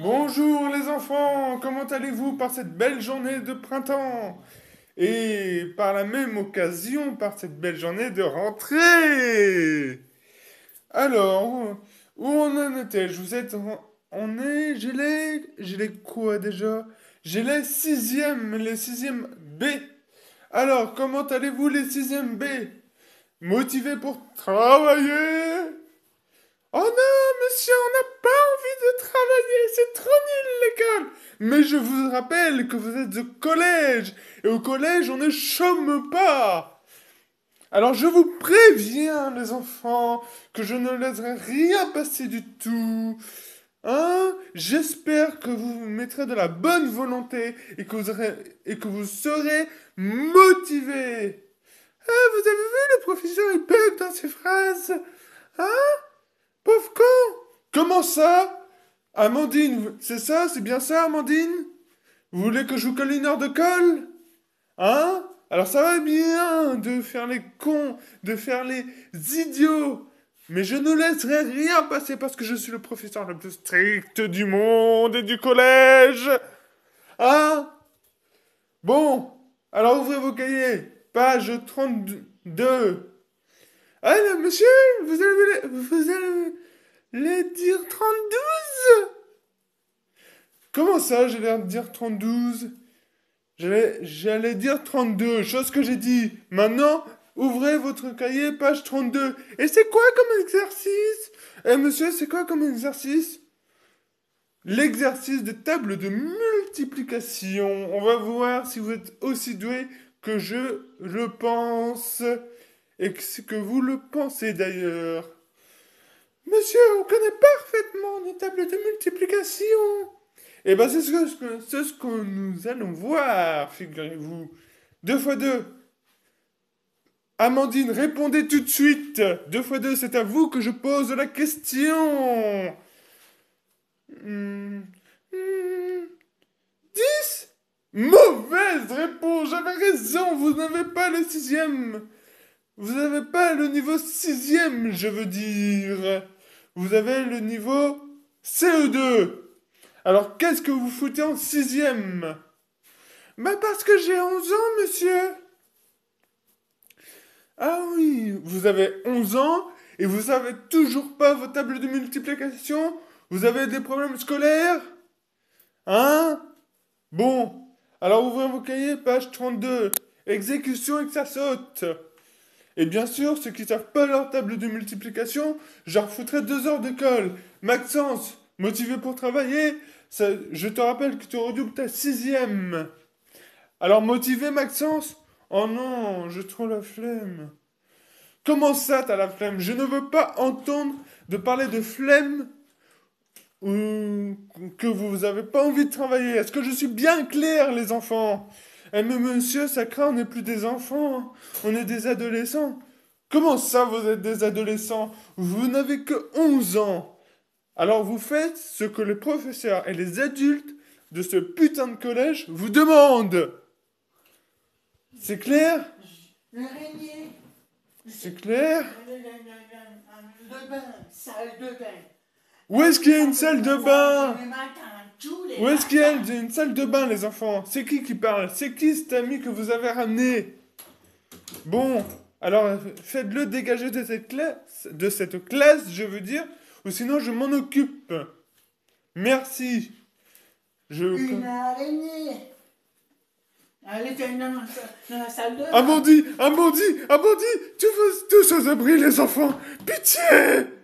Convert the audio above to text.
Bonjour les enfants, comment allez-vous par cette belle journée de printemps? Et par la même occasion, par cette belle journée de rentrée? Alors, où on en était? Vous êtes on est, j'ai les quoi déjà? J'ai les sixièmes B. Alors, comment allez-vous les sixièmes B? Motivés pour travailler? Oh non, monsieur, on n'a pas envie de travailler, c'est trop nul l'école. Mais je vous rappelle que vous êtes au collège, et au collège, on ne chôme pas. Alors je vous préviens, les enfants, que je ne laisserai rien passer du tout. Hein? J'espère que vous mettrez de la bonne volonté et que vous serez motivés. Ah, vous avez vu, le professeur, il bug dans ses phrases. Hein? Pauvre con! Comment ça? Amandine, c'est ça? C'est bien ça, Amandine? Vous voulez que je vous colle une heure de colle? Hein? Alors ça va bien de faire les cons, de faire les idiots. Mais je ne laisserai rien passer parce que je suis le professeur le plus strict du monde et du collège. Hein? Bon, alors ouvrez vos cahiers. Page 32. Alors, monsieur, vous allez dire 32? Comment ça, j'ai l'air de dire 32? J'allais dire 32, chose que j'ai dit. Maintenant, ouvrez votre cahier, page 32. Et c'est quoi comme exercice? Eh monsieur, c'est quoi comme exercice? L'exercice de table de multiplication. On va voir si vous êtes aussi doué que je le pense. Et que vous le pensez d'ailleurs. Monsieur, on connaît parfaitement les tables de multiplication. Eh ben, c'est ce que nous allons voir, figurez-vous. 2 fois 2. Amandine, répondez tout de suite. 2 fois 2, c'est à vous que je pose la question. 10. Mauvaise réponse, j'avais raison, vous n'avez pas le sixième. Vous n'avez pas le niveau sixième, je veux dire. Vous avez le niveau CE2. Alors, qu'est-ce que vous foutez en sixième? Bah parce que j'ai 11 ans, monsieur. Ah oui, vous avez 11 ans et vous savez toujours pas vos tables de multiplication? Vous avez des problèmes scolaires? Hein? Bon, alors ouvrez vos cahiers, page 32. Exécution et que ça saute. Et bien sûr, ceux qui savent pas leur table de multiplication, je leur foutrai 2 heures d'école. Maxence, motivé pour travailler, je te rappelle que tu redoubles ta sixième. Alors motivé, Maxence? Oh non, j'ai trop la flemme. Comment ça, t'as la flemme? Je ne veux pas entendre de parler de flemme ou que vous avez pas envie de travailler. Est-ce que je suis bien clair, les enfants? Eh mais monsieur, ça craint, on n'est plus des enfants, on est des adolescents. Comment ça, vous êtes des adolescents? Vous n'avez que 11 ans. Alors vous faites ce que les professeurs et les adultes de ce putain de collège vous demandent. C'est clair? L'araignée. C'est clair? Le bain, salle de bain. Où est-ce qu'il y a une salle de bain? Le matin, tous les Où est-ce qu'il y a matins. une salle de bain, les enfants? C'est qui parle? C'est qui cet ami que vous avez ramené? Bon, alors faites-le dégager de cette classe, je veux dire, ou sinon je m'en occupe. Merci. Une araignée. Elle était dans la salle de bain. Amandie, tu veux tous aux abris, les enfants. Pitié!